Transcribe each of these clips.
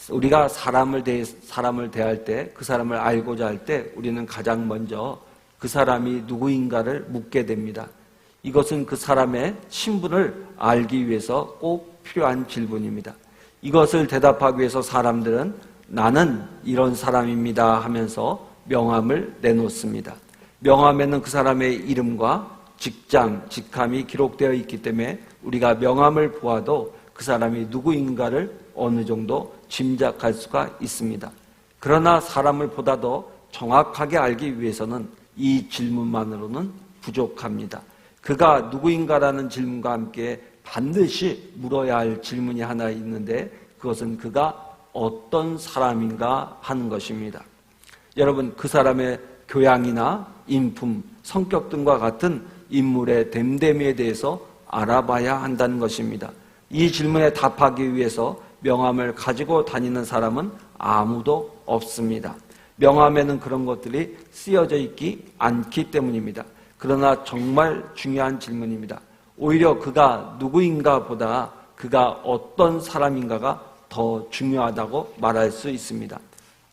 우리가 사람을 대할 때, 그 사람을 알고자 할 때 우리는 가장 먼저 그 사람이 누구인가를 묻게 됩니다. 이것은 그 사람의 신분을 알기 위해서 꼭 필요한 질문입니다. 이것을 대답하기 위해서 사람들은 나는 이런 사람입니다 하면서 명함을 내놓습니다. 명함에는 그 사람의 이름과 직장, 직함이 기록되어 있기 때문에 우리가 명함을 보아도 그 사람이 누구인가를 어느 정도 짐작할 수가 있습니다. 그러나 사람을 보다 더 정확하게 알기 위해서는 이 질문만으로는 부족합니다. 그가 누구인가라는 질문과 함께 반드시 물어야 할 질문이 하나 있는데 그것은 그가 어떤 사람인가 하는 것입니다. 여러분, 그 사람의 교양이나 인품, 성격 등과 같은 인물의 됨됨이에 대해서 알아봐야 한다는 것입니다. 이 질문에 답하기 위해서 명함을 가지고 다니는 사람은 아무도 없습니다. 명함에는 그런 것들이 쓰여져 있지 않기 때문입니다. 그러나 정말 중요한 질문입니다. 오히려 그가 누구인가 보다 그가 어떤 사람인가가 더 중요하다고 말할 수 있습니다.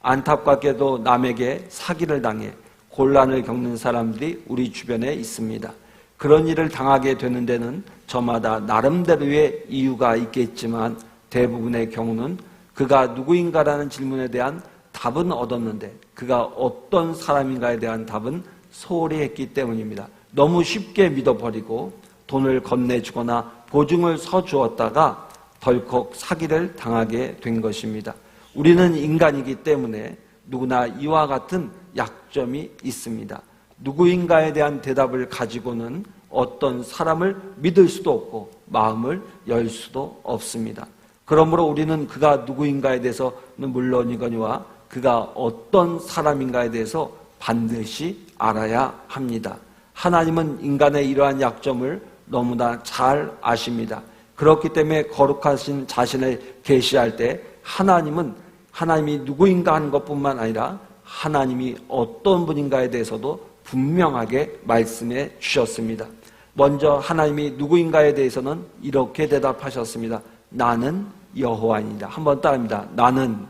안타깝게도 남에게 사기를 당해 곤란을 겪는 사람들이 우리 주변에 있습니다. 그런 일을 당하게 되는 데는 저마다 나름대로의 이유가 있겠지만 대부분의 경우는 그가 누구인가라는 질문에 대한 답은 얻었는데 그가 어떤 사람인가에 대한 답은 소홀히 했기 때문입니다. 너무 쉽게 믿어버리고 돈을 건네주거나 보증을 서주었다가 덜컥 사기를 당하게 된 것입니다. 우리는 인간이기 때문에 누구나 이와 같은 약점이 있습니다. 누구인가에 대한 대답을 가지고는 어떤 사람을 믿을 수도 없고 마음을 열 수도 없습니다. 그러므로 우리는 그가 누구인가에 대해서는 물론이거니와 그가 어떤 사람인가에 대해서 반드시 알아야 합니다. 하나님은 인간의 이러한 약점을 너무나 잘 아십니다. 그렇기 때문에 거룩하신 자신을 계시할 때 하나님이 누구인가 하는 것뿐만 아니라 하나님이 어떤 분인가에 대해서도 분명하게 말씀해 주셨습니다. 먼저 하나님이 누구인가에 대해서는 이렇게 대답하셨습니다. 나는 여호와이니라. 한번 따라합니다. 나는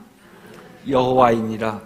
여호와이니라.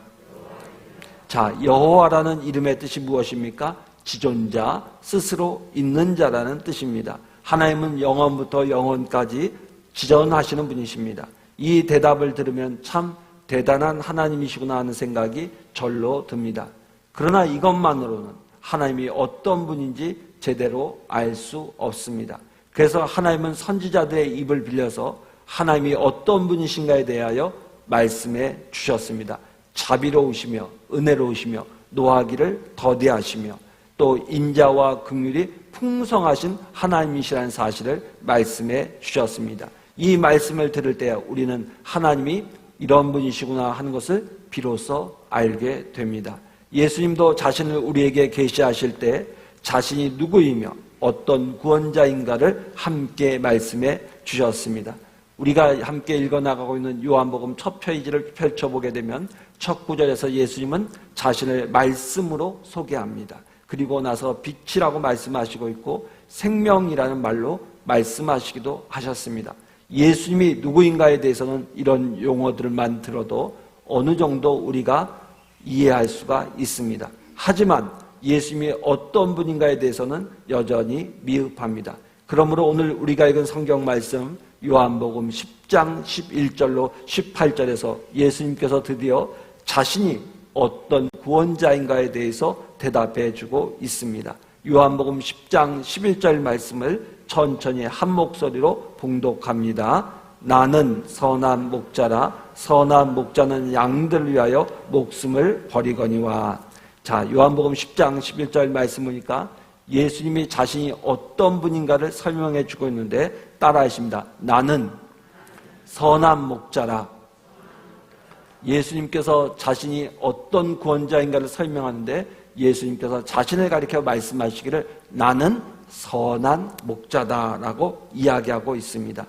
자, 여호와라는 이름의 뜻이 무엇입니까? 지존자, 스스로 있는 자라는 뜻입니다. 하나님은 영원부터 영원까지 지존하시는 분이십니다. 이 대답을 들으면 참 대단한 하나님이시구나 하는 생각이 절로 듭니다. 그러나 이것만으로는 하나님이 어떤 분인지 제대로 알 수 없습니다. 그래서 하나님은 선지자들의 입을 빌려서 하나님이 어떤 분이신가에 대하여 말씀해 주셨습니다. 자비로우시며 은혜로우시며 노하기를 더디하시며 또 인자와 긍휼이 풍성하신 하나님이시라는 사실을 말씀해 주셨습니다. 이 말씀을 들을 때 우리는 하나님이 이런 분이시구나 하는 것을 비로소 알게 됩니다. 예수님도 자신을 우리에게 계시하실 때 자신이 누구이며 어떤 구원자인가를 함께 말씀해 주셨습니다. 우리가 함께 읽어나가고 있는 요한복음 첫 페이지를 펼쳐보게 되면 첫 구절에서 예수님은 자신을 말씀으로 소개합니다. 그리고 나서 빛이라고 말씀하시고 있고 생명이라는 말로 말씀하시기도 하셨습니다. 예수님이 누구인가에 대해서는 이런 용어들만 들어도 어느 정도 우리가 이해할 수가 있습니다. 하지만 예수님이 어떤 분인가에 대해서는 여전히 미흡합니다. 그러므로 오늘 우리가 읽은 성경 말씀 요한복음 10장 11절로 18절에서 예수님께서 드디어 자신이 어떤 구원자인가에 대해서 대답해 주고 있습니다. 요한복음 10장 11절 말씀을 천천히 한 목소리로 봉독합니다. 나는 선한 목자라 선한 목자는 양들을 위하여 목숨을 버리거니와. 자, 요한복음 10장 11절 말씀 보니까 예수님이 자신이 어떤 분인가를 설명해 주고 있는데 따라하십니다. 나는 선한 목자라. 예수님께서 자신이 어떤 구원자인가를 설명하는데 예수님께서 자신을 가리켜 말씀하시기를 나는 선한 목자다라고 이야기하고 있습니다.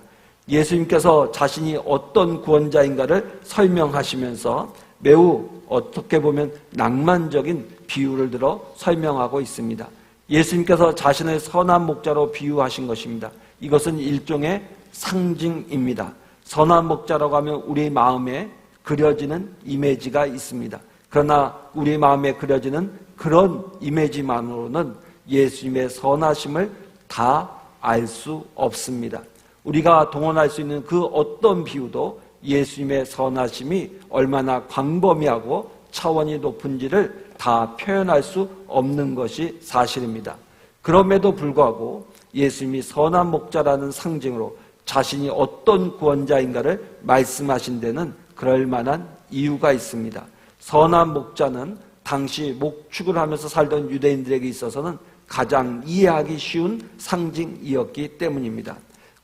예수님께서 자신이 어떤 구원자인가를 설명하시면서 매우 어떻게 보면 낭만적인 비유를 들어 설명하고 있습니다. 예수님께서 자신을 선한 목자로 비유하신 것입니다. 이것은 일종의 상징입니다. 선한 목자라고 하면 우리 마음에 그려지는 이미지가 있습니다. 그러나 우리 마음에 그려지는 그런 이미지만으로는 예수님의 선하심을 다 알 수 없습니다. 우리가 동원할 수 있는 그 어떤 비유도 예수님의 선하심이 얼마나 광범위하고 차원이 높은지를 다 표현할 수 없는 것이 사실입니다. 그럼에도 불구하고 예수님이 선한 목자라는 상징으로 자신이 어떤 구원자인가를 말씀하신 데는 그럴 만한 이유가 있습니다. 선한 목자는 당시 목축을 하면서 살던 유대인들에게 있어서는 가장 이해하기 쉬운 상징이었기 때문입니다.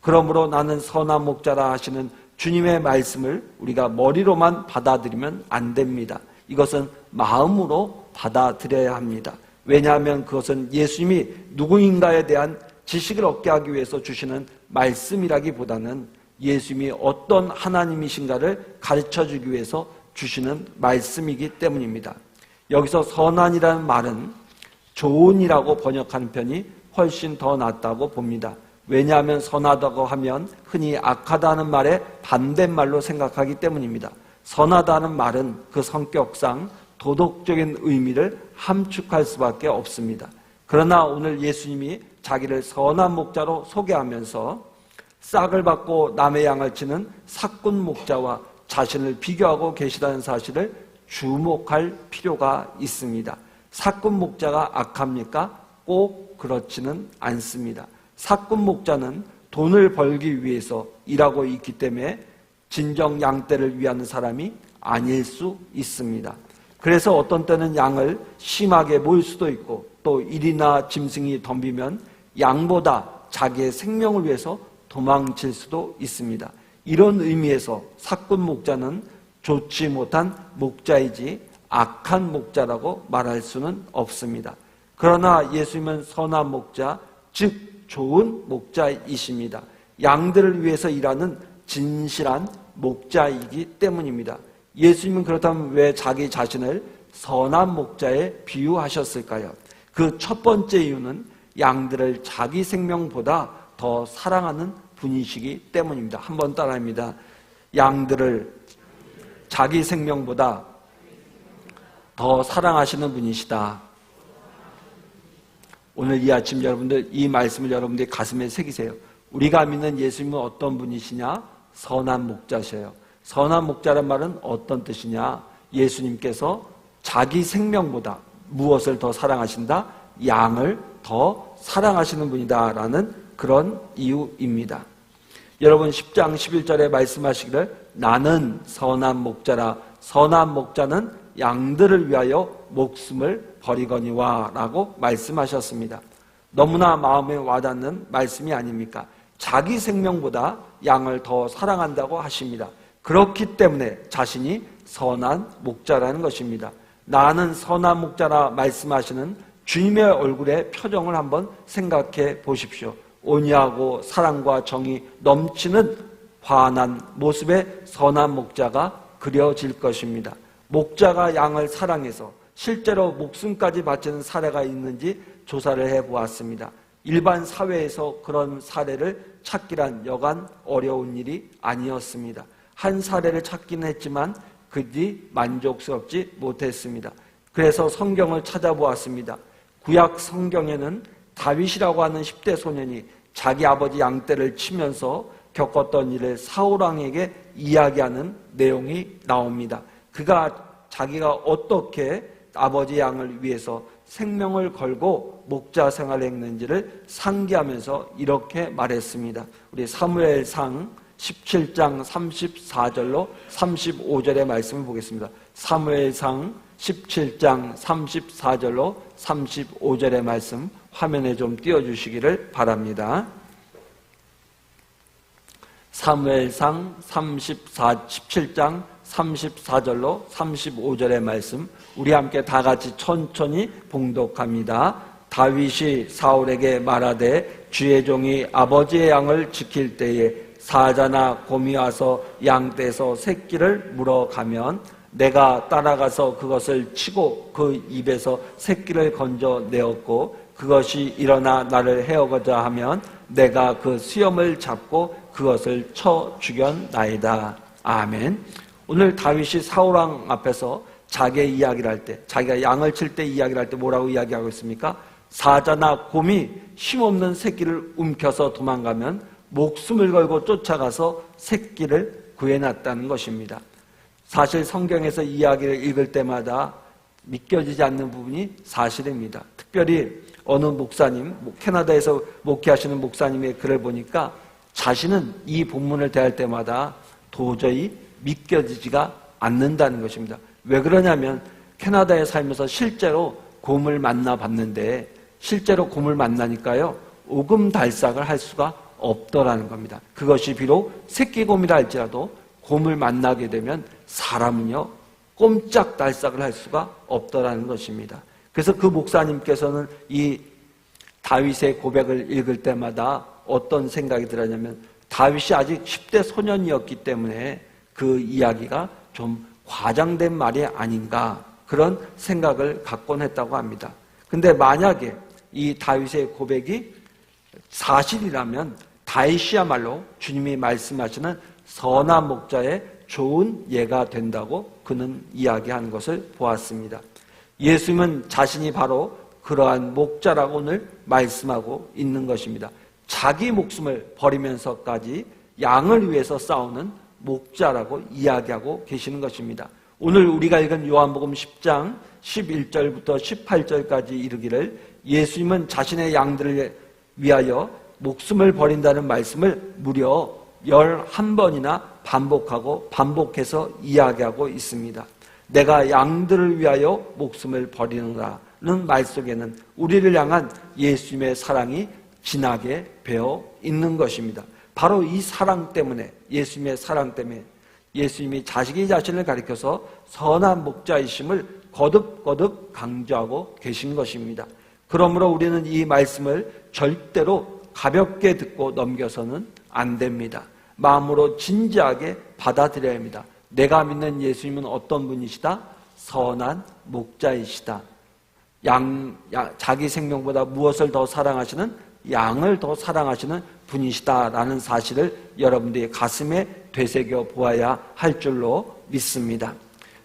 그러므로 나는 선한 목자라 하시는 주님의 말씀을 우리가 머리로만 받아들이면 안 됩니다. 이것은 마음으로 받아들여야 합니다. 왜냐하면 그것은 예수님이 누구인가에 대한 지식을 얻게 하기 위해서 주시는 말씀이라기보다는 예수님이 어떤 하나님이신가를 가르쳐주기 위해서 주시는 말씀이기 때문입니다. 여기서 선한이라는 말은 좋은이라고 번역하는 편이 훨씬 더 낫다고 봅니다. 왜냐하면 선하다고 하면 흔히 악하다는 말의 반대말로 생각하기 때문입니다. 선하다는 말은 그 성격상 도덕적인 의미를 함축할 수밖에 없습니다. 그러나 오늘 예수님이 자기를 선한 목자로 소개하면서 싹을 받고 남의 양을 치는 삭군 목자와 자신을 비교하고 계시다는 사실을 주목할 필요가 있습니다. 삭군 목자가 악합니까? 꼭 그렇지는 않습니다. 삭군 목자는 돈을 벌기 위해서 일하고 있기 때문에 진정 양떼를 위하는 사람이 아닐 수 있습니다. 그래서 어떤 때는 양을 심하게 모을 수도 있고 또 일이나 짐승이 덤비면 양보다 자기의 생명을 위해서 도망칠 수도 있습니다. 이런 의미에서 삭군 목자는 좋지 못한 목자이지 악한 목자라고 말할 수는 없습니다. 그러나 예수님은 선한 목자, 즉 좋은 목자이십니다. 양들을 위해서 일하는 진실한 목자이기 때문입니다. 예수님은 그렇다면 왜 자기 자신을 선한 목자에 비유하셨을까요? 그 첫 번째 이유는 양들을 자기 생명보다 더 사랑하는 분이시기 때문입니다. 한번 따라합니다. 양들을 자기 생명보다 더 사랑하시는 분이시다. 오늘 이 아침 여러분들 이 말씀을 여러분들이 가슴에 새기세요. 우리가 믿는 예수님은 어떤 분이시냐? 선한 목자셔요. 선한 목자란 말은 어떤 뜻이냐? 예수님께서 자기 생명보다 무엇을 더 사랑하신다? 양을 더 사랑하시는 분이다 라는 그런 이유입니다. 여러분 10장 11절에 말씀하시기를 나는 선한 목자라. 선한 목자는 양들을 위하여 목숨을 버리거니와 라고 말씀하셨습니다. 너무나 마음에 와닿는 말씀이 아닙니까? 자기 생명보다 양을 더 사랑한다고 하십니다. 그렇기 때문에 자신이 선한 목자라는 것입니다. 나는 선한 목자라 말씀하시는 주님의 얼굴의 표정을 한번 생각해 보십시오. 온유하고 사랑과 정이 넘치는 환한 모습의 선한 목자가 그려질 것입니다. 목자가 양을 사랑해서 실제로 목숨까지 바치는 사례가 있는지 조사를 해보았습니다. 일반 사회에서 그런 사례를 찾기란 여간 어려운 일이 아니었습니다. 한 사례를 찾기는 했지만 그리 만족스럽지 못했습니다. 그래서 성경을 찾아보았습니다. 구약 성경에는 다윗이라고 하는 10대 소년이 자기 아버지 양떼를 치면서 겪었던 일을 사울왕에게 이야기하는 내용이 나옵니다. 그가 자기가 어떻게 아버지 양을 위해서 생명을 걸고 목자 생활을 했는지를 상기하면서 이렇게 말했습니다. 우리 사무엘상 17장 34절로 35절의 말씀을 보겠습니다. 사무엘상 17장 34절로 35절의 말씀 화면에 좀 띄워주시기를 바랍니다. 사무엘상 17장 34절로 35절의 말씀 우리 함께 다 같이 천천히 봉독합니다. 다윗이 사울에게 말하되 주의 종이 아버지의 양을 지킬 때에 사자나 곰이 와서 양떼에서 새끼를 물어가면 내가 따라가서 그것을 치고 그 입에서 새끼를 건져내었고 그것이 일어나 나를 해오고자 하면 내가 그 수염을 잡고 그것을 쳐 죽였나이다. 아멘. 오늘 다윗이 사울왕 앞에서 자기의 이야기를 할 때, 자기가 양을 칠 때 이야기를 할 때 뭐라고 이야기하고 있습니까? 사자나 곰이 힘없는 새끼를 움켜서 도망가면 목숨을 걸고 쫓아가서 새끼를 구해놨다는 것입니다. 사실 성경에서 이야기를 읽을 때마다 믿겨지지 않는 부분이 사실입니다. 특별히 어느 목사님, 캐나다에서 목회하시는 목사님의 글을 보니까 자신은 이 본문을 대할 때마다 도저히 믿겨지지가 않는다는 것입니다. 왜 그러냐면 캐나다에 살면서 실제로 곰을 만나봤는데 실제로 곰을 만나니까요, 오금달싹을 할 수가 없더라는 겁니다. 그것이 비록 새끼곰이라 할지라도 곰을 만나게 되면 사람은요, 꼼짝달싹을 할 수가 없더라는 것입니다. 그래서 그 목사님께서는 이 다윗의 고백을 읽을 때마다 어떤 생각이 들었냐면 다윗이 아직 10대 소년이었기 때문에 그 이야기가 좀 과장된 말이 아닌가, 그런 생각을 갖곤 했다고 합니다. 근데 만약에 이 다윗의 고백이 사실이라면 다윗이야말로 주님이 말씀하시는 선한 목자의 좋은 예가 된다고 그는 이야기하는 것을 보았습니다. 예수님은 자신이 바로 그러한 목자라고 오늘 말씀하고 있는 것입니다. 자기 목숨을 버리면서까지 양을 위해서 싸우는 목자라고 이야기하고 계시는 것입니다. 오늘 우리가 읽은 요한복음 10장 11절부터 18절까지 이르기를 예수님은 자신의 양들을 위하여 목숨을 버린다는 말씀을 무려 11번이나 반복해서 이야기하고 있습니다. 내가 양들을 위하여 목숨을 버리노라는 말 속에는 우리를 향한 예수님의 사랑이 진하게 배어 있는 것입니다. 바로 이 사랑 때문에, 예수님의 사랑 때문에 예수님이 자기 자신을 가리켜서 선한 목자이심을 거듭거듭 강조하고 계신 것입니다. 그러므로 우리는 이 말씀을 절대로 가볍게 듣고 넘겨서는 안 됩니다. 마음으로 진지하게 받아들여야 합니다. 내가 믿는 예수님은 어떤 분이시다? 선한 목자이시다. 자기 생명보다 무엇을 더 사랑하시는? 양을 더 사랑하시는 분이시다라는 사실을 여러분들의 가슴에 되새겨 보아야 할 줄로 믿습니다.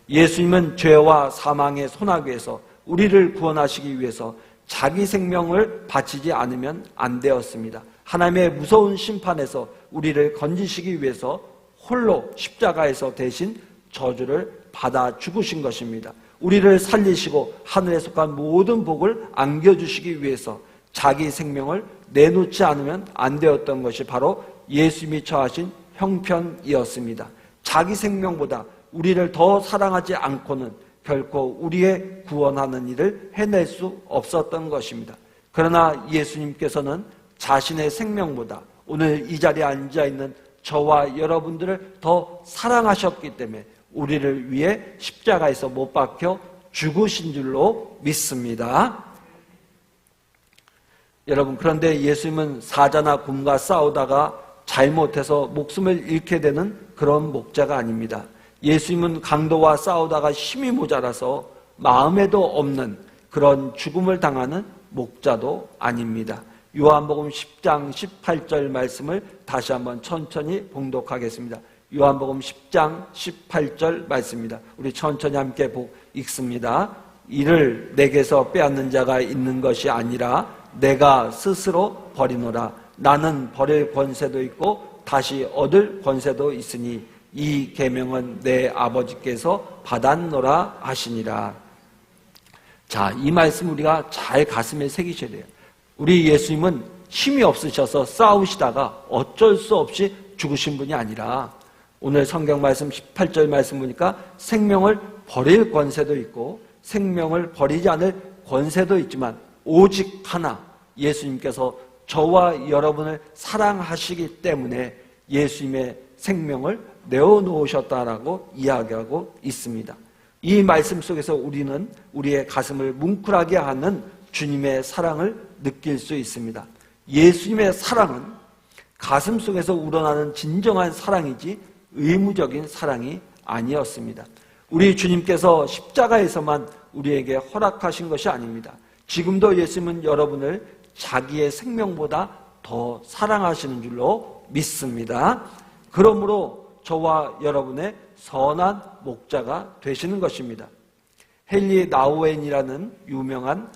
예수님은 죄와 사망의 소나기에서 우리를 구원하시기 위해서 자기 생명을 바치지 않으면 안 되었습니다. 하나님의 무서운 심판에서 우리를 건지시기 위해서 홀로 십자가에서 대신 저주를 받아 죽으신 것입니다. 우리를 살리시고 하늘에 속한 모든 복을 안겨주시기 위해서 자기 생명을 내놓지 않으면 안 되었던 것이 바로 예수님이 처하신 형편이었습니다. 자기 생명보다 우리를 더 사랑하지 않고는 결코 우리의 구원하는 일을 해낼 수 없었던 것입니다. 그러나 예수님께서는 자신의 생명보다 오늘 이 자리에 앉아있는 저와 여러분들을 더 사랑하셨기 때문에 우리를 위해 십자가에서 못 박혀 죽으신 줄로 믿습니다. 여러분, 그런데 예수님은 사자나 곰과 싸우다가 잘못해서 목숨을 잃게 되는 그런 목자가 아닙니다. 예수님은 강도와 싸우다가 힘이 모자라서 마음에도 없는 그런 죽음을 당하는 목자도 아닙니다. 요한복음 10장 18절 말씀을 다시 한번 천천히 봉독하겠습니다. 요한복음 10장 18절 말씀입니다. 우리 천천히 함께 읽습니다. 이를 내게서 빼앗는 자가 있는 것이 아니라 내가 스스로 버리노라. 나는 버릴 권세도 있고 다시 얻을 권세도 있으니 이 계명은 내 아버지께서 받았노라 하시니라. 자, 이 말씀 우리가 잘 가슴에 새기셔야 돼요. 우리 예수님은 힘이 없으셔서 싸우시다가 어쩔 수 없이 죽으신 분이 아니라 오늘 성경 말씀 18절 말씀 보니까 생명을 버릴 권세도 있고 생명을 버리지 않을 권세도 있지만 오직 하나, 예수님께서 저와 여러분을 사랑하시기 때문에 예수님의 생명을 내어놓으셨다라고 이야기하고 있습니다. 이 말씀 속에서 우리는 우리의 가슴을 뭉클하게 하는 주님의 사랑을 느낄 수 있습니다. 예수님의 사랑은 가슴 속에서 우러나는 진정한 사랑이지 의무적인 사랑이 아니었습니다. 우리 주님께서 십자가에서만 우리에게 허락하신 것이 아닙니다. 지금도 예수님은 여러분을 자기의 생명보다 더 사랑하시는 줄로 믿습니다. 그러므로 저와 여러분의 선한 목자가 되시는 것입니다. 헨리 나우엔이라는 유명한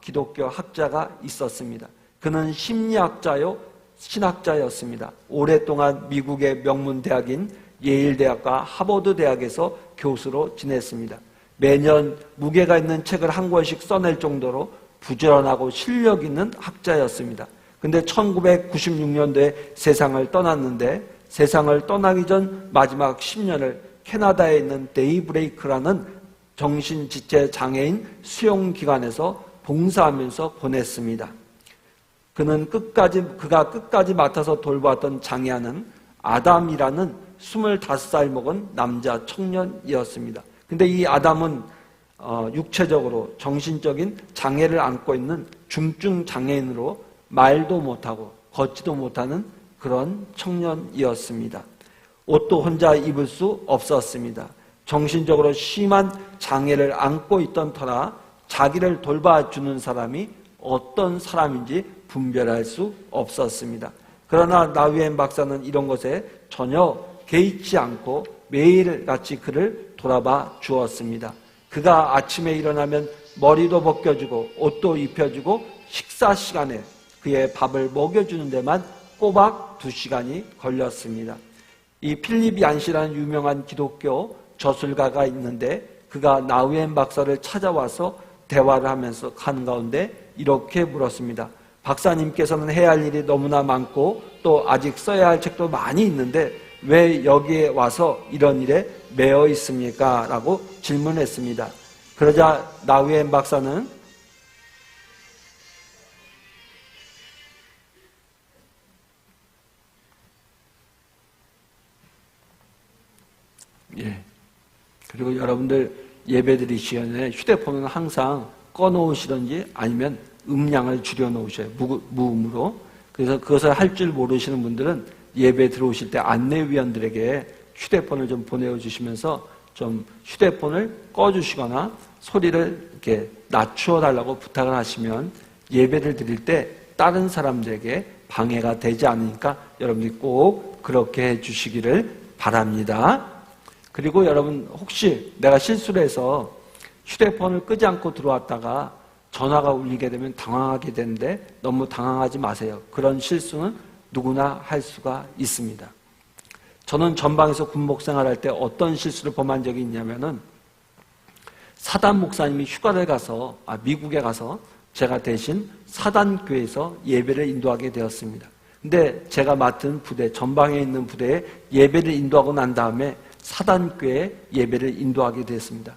기독교 학자가 있었습니다. 그는 심리학자요 신학자였습니다. 오랫동안 미국의 명문 대학인 예일대학과 하버드 대학에서 교수로 지냈습니다. 매년 무게가 있는 책을 한 권씩 써낼 정도로 부지런하고 실력 있는 학자였습니다. 근데 1996년도에 세상을 떠났는데, 세상을 떠나기 전 마지막 10년을 캐나다에 있는 데이브레이크라는 정신지체 장애인 수용기관에서 봉사하면서 보냈습니다. 그가 끝까지 맡아서 돌보았던 장애아는 아담이라는 25살 먹은 남자 청년이었습니다. 근데 이 아담은 육체적으로 정신적인 장애를 안고 있는 중증 장애인으로 말도 못하고 걷지도 못하는 그런 청년이었습니다. 옷도 혼자 입을 수 없었습니다. 정신적으로 심한 장애를 안고 있던 터라 자기를 돌봐주는 사람이 어떤 사람인지 분별할 수 없었습니다. 그러나 나우엔 박사는 이런 것에 전혀 개의치 않고 매일같이 그를 돌아봐 주었습니다. 그가 아침에 일어나면 머리도 벗겨주고 옷도 입혀주고 식사 시간에 그의 밥을 먹여주는 데만 꼬박 2시간이 걸렸습니다. 이 필립 얀시라는 유명한 기독교 저술가가 있는데, 그가 나우엔 박사를 찾아와서 대화를 하면서 가는 가운데 이렇게 물었습니다. 박사님께서는 해야 할 일이 너무나 많고 또 아직 써야 할 책도 많이 있는데 왜 여기에 와서 이런 일에 매여 있습니까? 라고 질문했습니다. 그러자 나우엔 박사는 그리고 여러분들 예배드리기 전에 휴대폰은 항상 꺼놓으시든지 아니면 음량을 줄여놓으셔요. 무음으로. 그래서 그것을 할 줄 모르시는 분들은 예배 들어오실 때 안내위원들에게 휴대폰을 좀 보내주시면서 좀 휴대폰을 꺼주시거나 소리를 이렇게 낮추어 달라고 부탁을 하시면 예배를 드릴 때 다른 사람들에게 방해가 되지 않으니까 여러분들이 꼭 그렇게 해주시기를 바랍니다. 그리고 여러분, 혹시 내가 실수를 해서 휴대폰을 끄지 않고 들어왔다가 전화가 울리게 되면 당황하게 되는데 너무 당황하지 마세요. 그런 실수는 누구나 할 수가 있습니다. 저는 전방에서 군목 생활할 때 어떤 실수를 범한 적이 있냐면은, 사단 목사님이 휴가를 가서 미국에 가서 제가 대신 사단교회에서 예배를 인도하게 되었습니다. 근데 제가 맡은 부대, 전방에 있는 부대에 예배를 인도하고 난 다음에 사단교회 예배를 인도하게 됐습니다.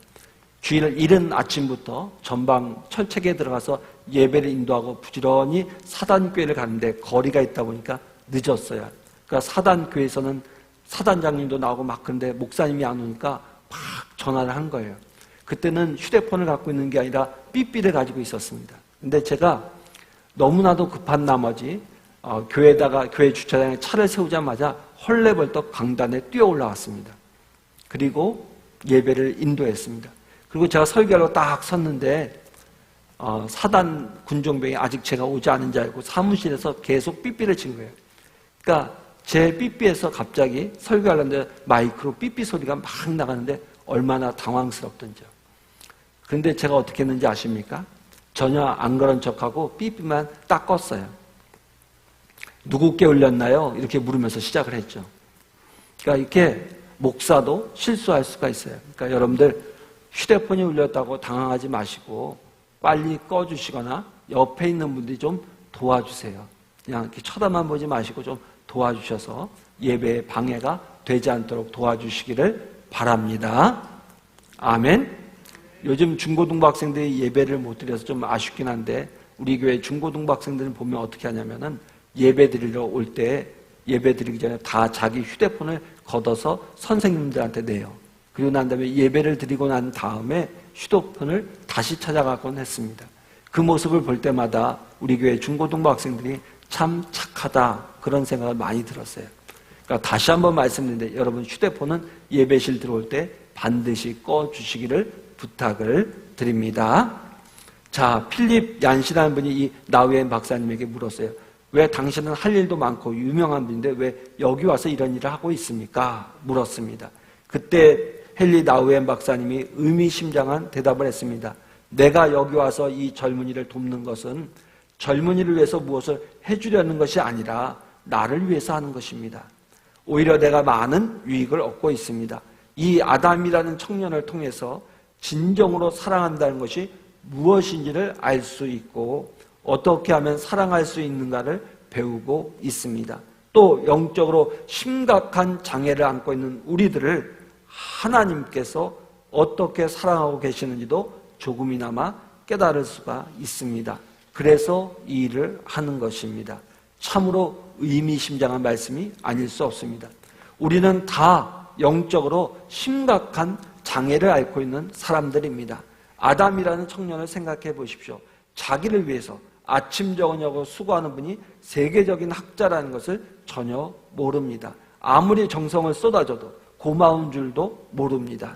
주일 이른 아침부터 전방 철책에 들어가서 예배를 인도하고 부지런히 사단교회를 가는데 거리가 있다 보니까 늦었어요. 그러니까 사단교회에서는 사단장님도 나오고 막 그런데 목사님이 안 오니까 막 전화를 한 거예요. 그때는 휴대폰을 갖고 있는 게 아니라 삐삐를 가지고 있었습니다. 근데 제가 너무나도 급한 나머지 교회 주차장에 차를 세우자마자 헐레벌떡 강단에 뛰어 올라왔습니다. 그리고 예배를 인도했습니다. 그리고 제가 설교하러 딱 섰는데 사단 군종병이 아직 제가 오지 않은 줄 알고 사무실에서 계속 삐삐를 친 거예요. 그러니까 제 삐삐에서 갑자기 설교하려는데 마이크로 삐삐 소리가 막 나가는데 얼마나 당황스럽던지요. 그런데 제가 어떻게 했는지 아십니까? 전혀 안 그런 척하고 삐삐만 딱 껐어요. 누구께 울렸나요? 이렇게 물으면서 시작을 했죠. 그러니까 이렇게 목사도 실수할 수가 있어요. 그러니까 여러분들 휴대폰이 울렸다고 당황하지 마시고 빨리 꺼주시거나 옆에 있는 분들이 좀 도와주세요. 그냥 이렇게 쳐다만 보지 마시고 좀 도와주셔서 예배에 방해가 되지 않도록 도와주시기를 바랍니다. 아멘. 요즘 중고등부 학생들이 예배를 못 드려서 좀 아쉽긴 한데, 우리 교회 중고등부 학생들은 보면 어떻게 하냐면은 예배 드리러 올 때 예배 드리기 전에 다 자기 휴대폰을 걷어서 선생님들한테 내요. 그리고 난 다음에 예배를 드리고 난 다음에 휴대폰을 다시 찾아가곤 했습니다. 그 모습을 볼 때마다 우리 교회 중고등부 학생들이 참 착하다, 그런 생각을 많이 들었어요. 그러니까 다시 한번 말씀드리는데, 여러분 휴대폰은 예배실 들어올 때 반드시 꺼주시기를 부탁을 드립니다. 자, 필립 얀시라는 분이 이 나우엔 박사님에게 물었어요. 왜 당신은 할 일도 많고 유명한 분인데 왜 여기 와서 이런 일을 하고 있습니까? 물었습니다. 그때 헨리 나우엔 박사님이 의미심장한 대답을 했습니다. 내가 여기 와서 이 젊은이를 돕는 것은 젊은이를 위해서 무엇을 해주려는 것이 아니라 나를 위해서 하는 것입니다. 오히려 내가 많은 유익을 얻고 있습니다. 이 아담이라는 청년을 통해서 진정으로 사랑한다는 것이 무엇인지를 알 수 있고 어떻게 하면 사랑할 수 있는가를 배우고 있습니다. 또 영적으로 심각한 장애를 안고 있는 우리들을 하나님께서 어떻게 사랑하고 계시는지도 조금이나마 깨달을 수가 있습니다. 그래서 이 일을 하는 것입니다. 참으로 의미심장한 말씀이 아닐 수 없습니다. 우리는 다 영적으로 심각한 장애를 앓고 있는 사람들입니다. 아담이라는 청년을 생각해 보십시오. 자기를 위해서 아침 저녁으로 수고하는 분이 세계적인 학자라는 것을 전혀 모릅니다. 아무리 정성을 쏟아줘도 고마운 줄도 모릅니다.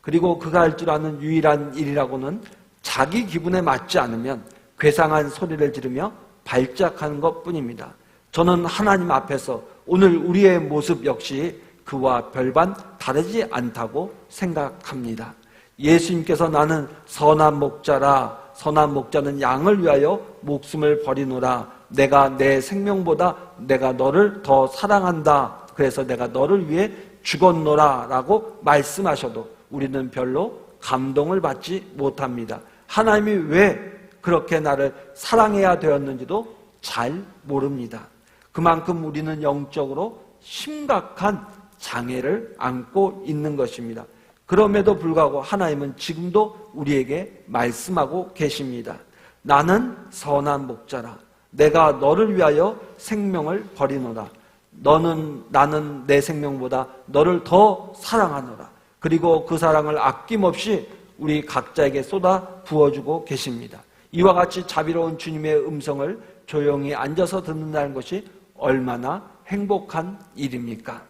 그리고 그가 할 줄 아는 유일한 일이라고는 자기 기분에 맞지 않으면 괴상한 소리를 지르며 발작하는 것뿐입니다. 저는 하나님 앞에서 오늘 우리의 모습 역시 그와 별반 다르지 않다고 생각합니다. 예수님께서 나는 선한 목자라, 선한 목자는 양을 위하여 목숨을 버리노라, 내가 내 생명보다 내가 너를 더 사랑한다, 그래서 내가 너를 위해 죽었노라 라고 말씀하셔도 우리는 별로 감동을 받지 못합니다. 하나님이 왜 그렇게 나를 사랑해야 되었는지도 잘 모릅니다. 그만큼 우리는 영적으로 심각한 장애를 안고 있는 것입니다. 그럼에도 불구하고 하나님은 지금도 우리에게 말씀하고 계십니다. 나는 선한 목자라, 내가 너를 위하여 생명을 버리노라, 나는 내 생명보다 너를 더 사랑하노라. 그리고 그 사랑을 아낌없이 우리 각자에게 쏟아 부어주고 계십니다. 이와 같이 자비로운 주님의 음성을 조용히 앉아서 듣는다는 것이 얼마나 행복한 일입니까?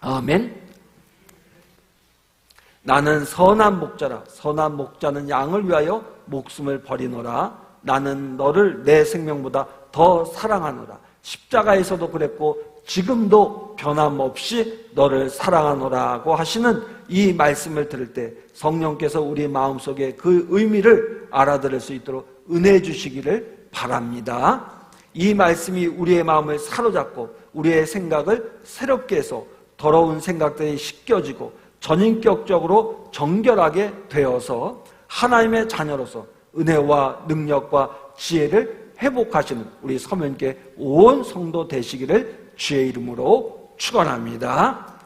아멘. 나는 선한 목자라, 선한 목자는 양을 위하여 목숨을 버리노라, 나는 너를 내 생명보다 더 사랑하노라. 십자가에서도 그랬고 지금도 변함없이 너를 사랑하노라고 하시는 이 말씀을 들을 때 성령께서 우리 마음속에 그 의미를 알아들을 수 있도록 은혜 주시기를 바랍니다. 이 말씀이 우리의 마음을 사로잡고 우리의 생각을 새롭게 해서 더러운 생각들이 씻겨지고 전인격적으로 정결하게 되어서 하나님의 자녀로서 은혜와 능력과 지혜를 회복하시는 우리 서면교회 온 성도 되시기를 주의 이름으로 축원합니다.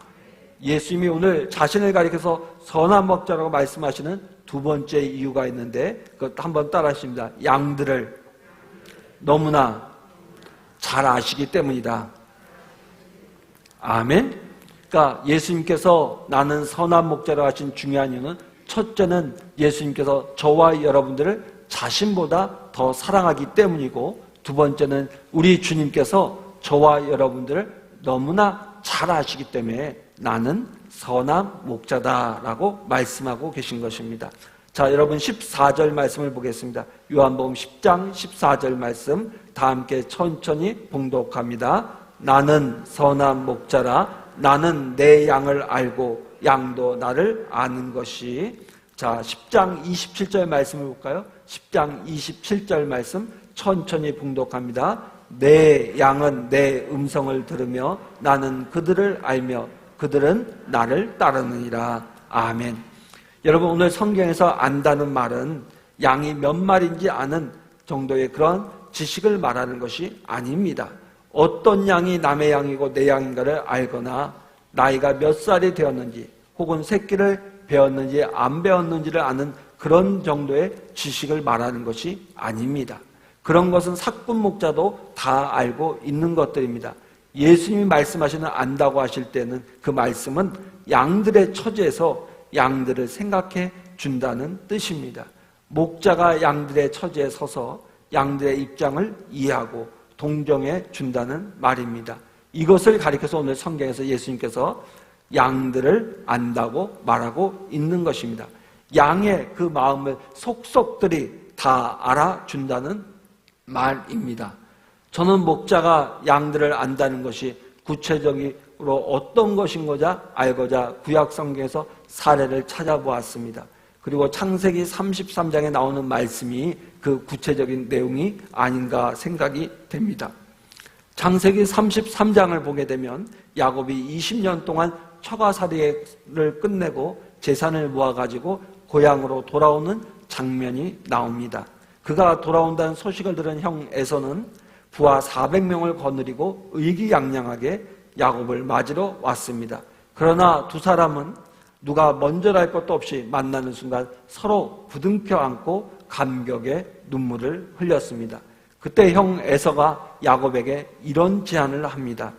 예수님이 오늘 자신을 가리켜서 선한 목자라고 말씀하시는 두 번째 이유가 있는데 그것 한번 따라 하십니다. 양들을 너무나 잘 아시기 때문이다. 아멘. 그러니까 예수님께서 나는 선한 목자라고 하신 중요한 이유는 첫째는 예수님께서 저와 여러분들을 자신보다 더 사랑하기 때문이고, 두 번째는 우리 주님께서 저와 여러분들을 너무나 잘 아시기 때문에 나는 선한 목자다라고 말씀하고 계신 것입니다. 자, 여러분 14절 말씀을 보겠습니다. 요한복음 10장 14절 말씀 다 함께 천천히 봉독합니다. 나는 선한 목자라, 나는 내 양을 알고 양도 나를 아는 것이. 자, 10장 27절 말씀을 볼까요? 10장 27절 말씀 천천히 봉독합니다. 내 양은 내 음성을 들으며 나는 그들을 알며 그들은 나를 따르느니라. 아멘. 여러분, 오늘 성경에서 안다는 말은 양이 몇 마리인지 아는 정도의 그런 지식을 말하는 것이 아닙니다. 어떤 양이 남의 양이고 내 양인가를 알거나 나이가 몇 살이 되었는지 혹은 새끼를 배웠는지 안 배웠는지를 아는 그런 정도의 지식을 말하는 것이 아닙니다. 그런 것은 사꾼 목자도 다 알고 있는 것들입니다. 예수님이 말씀하시는 안다고 하실 때는 그 말씀은 양들의 처지에서 양들을 생각해 준다는 뜻입니다. 목자가 양들의 처지에 서서 양들의 입장을 이해하고 동정해 준다는 말입니다. 이것을 가리켜서 오늘 성경에서 예수님께서 양들을 안다고 말하고 있는 것입니다. 양의 그 마음을 속속들이 다 알아준다는 말입니다. 저는 목자가 양들을 안다는 것이 구체적으로 어떤 것인고자 알고자 구약 성경에서 사례를 찾아보았습니다. 그리고 창세기 33장에 나오는 말씀이 그 구체적인 내용이 아닌가 생각이 됩니다. 창세기 33장을 보게 되면 야곱이 20년 동안 처가살이를 끝내고 재산을 모아가지고 고향으로 돌아오는 장면이 나옵니다. 그가 돌아온다는 소식을 들은 형 에서는 부하 400명을 거느리고 의기양양하게 야곱을 맞으러 왔습니다. 그러나 두 사람은 누가 먼저랄 것도 없이 만나는 순간 서로 부둥켜 안고 감격의 눈물을 흘렸습니다. 그때 형 에서가 야곱에게 이런 제안을 합니다.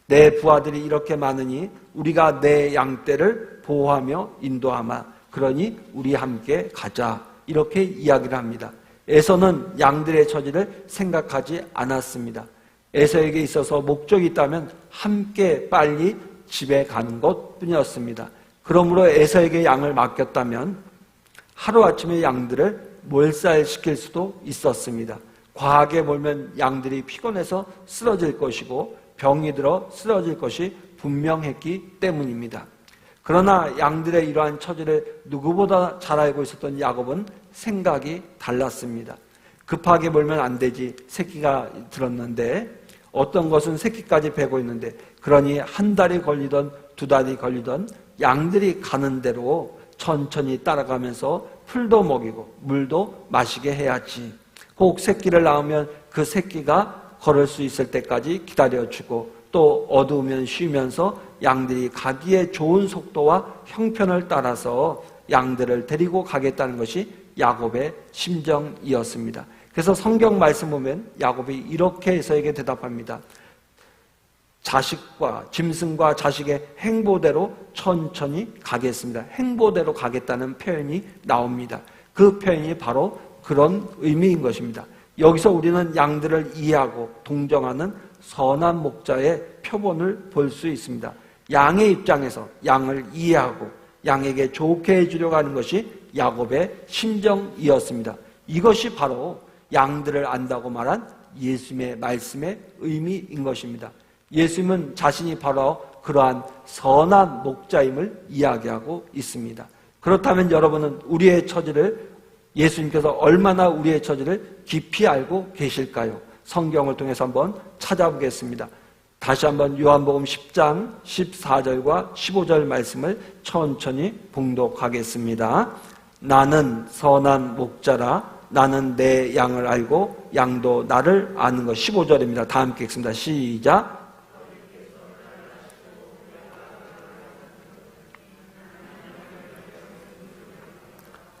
내 부하들이 이렇게 많으니 우리가 내 양떼를 보호하며 인도하마. 그러니 우리 함께 가자. 이렇게 이야기를 합니다. 에서는 양들의 처지를 생각하지 않았습니다. 에서에게 있어서 목적이 있다면 함께 빨리 집에 가는 것뿐이었습니다. 그러므로 에서에게 양을 맡겼다면 하루아침에 양들을 몰살시킬 수도 있었습니다. 과하게 몰면 양들이 피곤해서 쓰러질 것이고 병이 들어 쓰러질 것이 분명했기 때문입니다. 그러나 양들의 이러한 처지를 누구보다 잘 알고 있었던 야곱은 생각이 달랐습니다. 급하게 몰면 안 되지. 새끼가 들었는데 어떤 것은 새끼까지 베고 있는데 그러니 한 달이 걸리던 두 달이 걸리던 양들이 가는 대로 천천히 따라가면서 풀도 먹이고 물도 마시게 해야지. 혹 새끼를 낳으면 그 새끼가 걸을 수 있을 때까지 기다려주고 또 어두우면 쉬면서 양들이 가기에 좋은 속도와 형편을 따라서 양들을 데리고 가겠다는 것이 야곱의 심정이었습니다. 그래서 성경 말씀 보면 야곱이 이렇게 에서에게 대답합니다. 자식과 짐승과 자식의 행보대로 천천히 가겠습니다. 행보대로 가겠다는 표현이 나옵니다. 그 표현이 바로 그런 의미인 것입니다. 여기서 우리는 양들을 이해하고 동정하는 선한 목자의 표본을 볼 수 있습니다. 양의 입장에서 양을 이해하고 양에게 좋게 해주려고 하는 것이 야곱의 심정이었습니다. 이것이 바로 양들을 안다고 말한 예수님의 말씀의 의미인 것입니다. 예수님은 자신이 바로 그러한 선한 목자임을 이야기하고 있습니다. 그렇다면 여러분은 우리의 처지를 예수님께서 얼마나 우리의 처지를 깊이 알고 계실까요? 성경을 통해서 한번 찾아보겠습니다. 다시 한번 요한복음 10장 14절과 15절 말씀을 천천히 봉독하겠습니다. 나는 선한 목자라. 나는 내 양을 알고 양도 나를 아는 것. 15절입니다. 다 함께 읽습니다. 시작.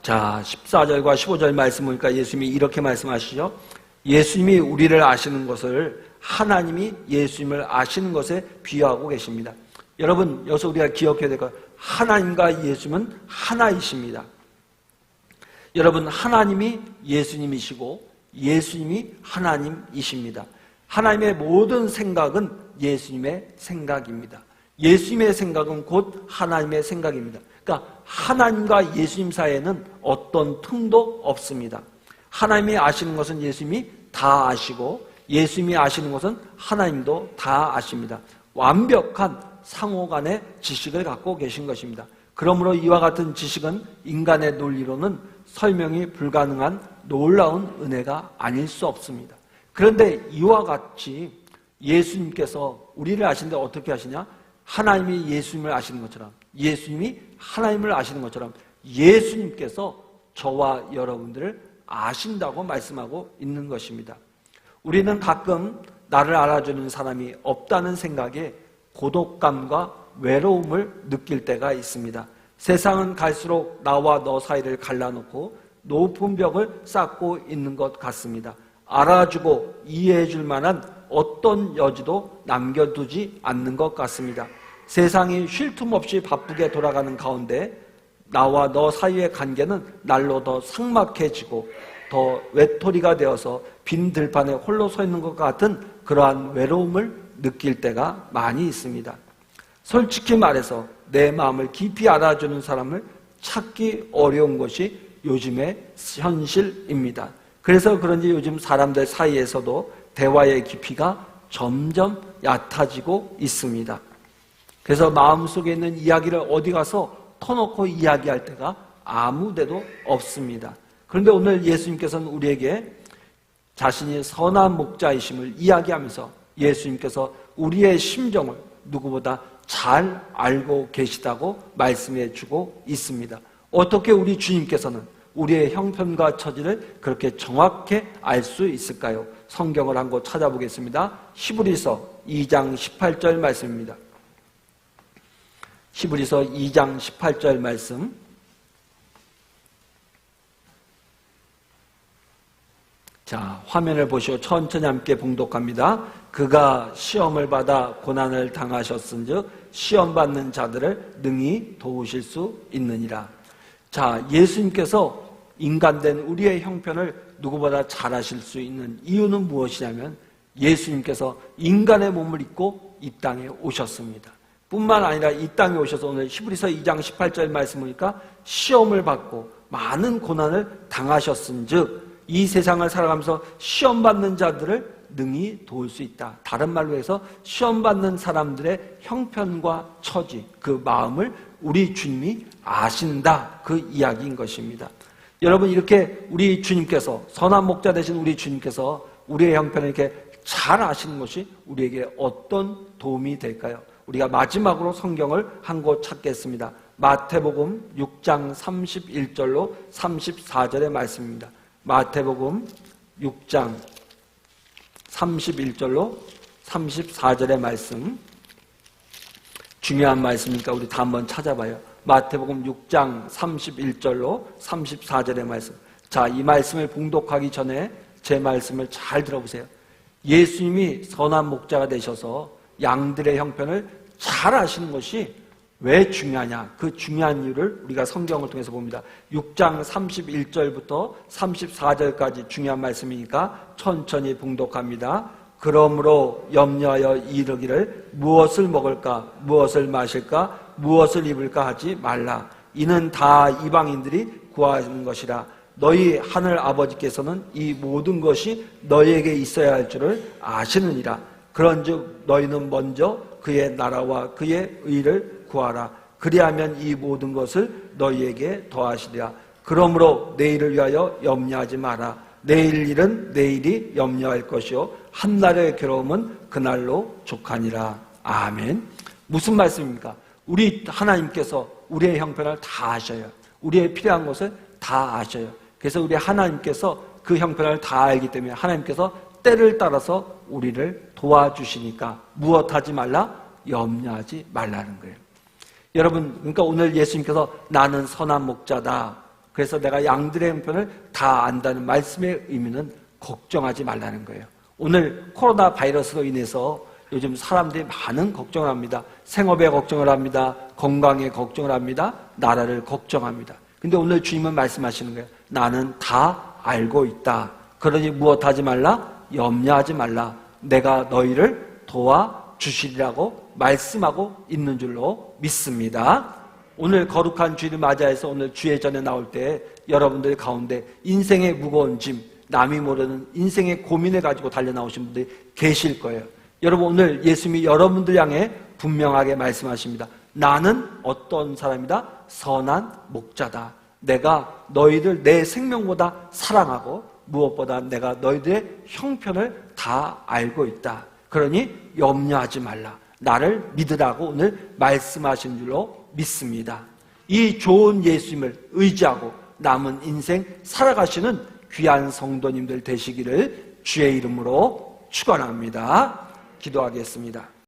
자, 14절과 15절 말씀 보니까 예수님이 이렇게 말씀하시죠. 예수님이 우리를 아시는 것을 하나님이 예수님을 아시는 것에 비유하고 계십니다. 여러분, 여기서 우리가 기억해야 될 것, 하나님과 예수님은 하나이십니다. 여러분, 하나님이 예수님이시고 예수님이 하나님이십니다. 하나님의 모든 생각은 예수님의 생각입니다. 예수님의 생각은 곧 하나님의 생각입니다. 그러니까 하나님과 예수님 사이에는 어떤 틈도 없습니다. 하나님이 아시는 것은 예수님이 다 아시고 예수님이 아시는 것은 하나님도 다 아십니다. 완벽한 상호 간의 지식을 갖고 계신 것입니다. 그러므로 이와 같은 지식은 인간의 논리로는 설명이 불가능한 놀라운 은혜가 아닐 수 없습니다. 그런데 이와 같이 예수님께서 우리를 아시는데 어떻게 아시냐? 하나님이 예수님을 아시는 것처럼 예수님이 하나님을 아시는 것처럼 예수님께서 저와 여러분들을 아신다고 말씀하고 있는 것입니다. 우리는 가끔 나를 알아주는 사람이 없다는 생각에 고독감과 외로움을 느낄 때가 있습니다. 세상은 갈수록 나와 너 사이를 갈라놓고 높은 벽을 쌓고 있는 것 같습니다. 알아주고 이해해 줄 만한 어떤 여지도 남겨두지 않는 것 같습니다. 세상이 쉴 틈 없이 바쁘게 돌아가는 가운데 나와 너 사이의 관계는 날로 더 삭막해지고 더 외톨이가 되어서 빈 들판에 홀로 서 있는 것 같은 그러한 외로움을 느낄 때가 많이 있습니다. 솔직히 말해서 내 마음을 깊이 알아주는 사람을 찾기 어려운 것이 요즘의 현실입니다. 그래서 그런지 요즘 사람들 사이에서도 대화의 깊이가 점점 얕아지고 있습니다. 그래서 마음속에 있는 이야기를 어디 가서 터놓고 이야기할 때가 아무 데도 없습니다. 그런데 오늘 예수님께서는 우리에게 자신이 선한 목자이심을 이야기하면서 예수님께서 우리의 심정을 누구보다 잘 알고 계시다고 말씀해 주고 있습니다. 어떻게 우리 주님께서는 우리의 형편과 처지를 그렇게 정확히 알 수 있을까요? 성경을 한 곳 찾아보겠습니다. 히브리서 2장 18절 말씀입니다. 히브리서 2장 18절 말씀. 자, 화면을 보시고 천천히 함께 봉독합니다. 그가 시험을 받아 고난을 당하셨은즉 시험 받는 자들을 능히 도우실 수 있느니라. 자, 예수님께서 인간된 우리의 형편을 누구보다 잘 아실 수 있는 이유는 무엇이냐면 예수님께서 인간의 몸을 입고 이 땅에 오셨습니다. 뿐만 아니라 이 땅에 오셔서 오늘 히브리서 2장 18절 말씀 보니까 시험을 받고 많은 고난을 당하셨은즉 이 세상을 살아가면서 시험받는 자들을 능히 도울 수 있다. 다른 말로 해서 시험받는 사람들의 형편과 처지, 그 마음을 우리 주님이 아신다. 그 이야기인 것입니다. 여러분, 이렇게 우리 주님께서, 선한 목자 되신 우리 주님께서 우리의 형편을 이렇게 잘 아시는 것이 우리에게 어떤 도움이 될까요? 우리가 마지막으로 성경을 한 곳 찾겠습니다. 마태복음 6장 31절로 34절의 말씀입니다. 마태복음 6장 31절로 34절의 말씀, 중요한 말씀이니까 우리 다 한번 찾아봐요. 마태복음 6장 31절로 34절의 말씀. 자, 이 말씀을 봉독하기 전에 제 말씀을 잘 들어보세요. 예수님이 선한 목자가 되셔서 양들의 형편을 잘 아시는 것이 왜 중요하냐? 그 중요한 이유를 우리가 성경을 통해서 봅니다. 6장 31절부터 34절까지 중요한 말씀이니까 천천히 봉독합니다. 그러므로 염려하여 이르기를 무엇을 먹을까, 무엇을 마실까, 무엇을 입을까 하지 말라. 이는 다 이방인들이 구하는 것이라. 너희 하늘 아버지께서는 이 모든 것이 너희에게 있어야 할 줄을 아시느니라. 그런즉 너희는 먼저 그의 나라와 그의 의를 구하라. 그리하면 이 모든 것을 너희에게 더하시리라. 그러므로 내일을 위하여 염려하지 마라. 내일 일은 내일이 염려할 것이요 한날의 괴로움은 그날로 족하니라. 아멘. 무슨 말씀입니까? 우리 하나님께서 우리의 형편을 다 아셔요. 우리의 필요한 것을 다 아셔요. 그래서 우리 하나님께서 그 형편을 다 알기 때문에 하나님께서 때를 따라서 우리를 도와주시니까 무엇하지 말라? 염려하지 말라는 거예요. 여러분, 그러니까 오늘 예수님께서 나는 선한 목자다. 그래서 내가 양들의 형편을 다 안다는 말씀의 의미는 걱정하지 말라는 거예요. 오늘 코로나 바이러스로 인해서 요즘 사람들이 많은 걱정을 합니다. 생업에 걱정을 합니다. 건강에 걱정을 합니다. 나라를 걱정합니다. 근데 오늘 주님은 말씀하시는 거예요. 나는 다 알고 있다. 그러니 무엇하지 말라? 염려하지 말라. 내가 너희를 도와주시리라고 말씀하고 있는 줄로 믿습니다. 오늘 거룩한 주일을 맞이해서 오늘 주의 전에 나올 때 여러분들 가운데 인생의 무거운 짐, 남이 모르는 인생의 고민을 가지고 달려나오신 분들이 계실 거예요. 여러분, 오늘 예수님이 여러분들 향해 분명하게 말씀하십니다. 나는 어떤 사람이다? 선한 목자다. 내가 너희들 내 생명보다 사랑하고 무엇보다 내가 너희들의 형편을 다 알고 있다. 그러니 염려하지 말라. 나를 믿으라고 오늘 말씀하신 줄로 믿습니다. 이 좋은 예수님을 의지하고 남은 인생 살아가시는 귀한 성도님들 되시기를 주의 이름으로 축원합니다. 기도하겠습니다.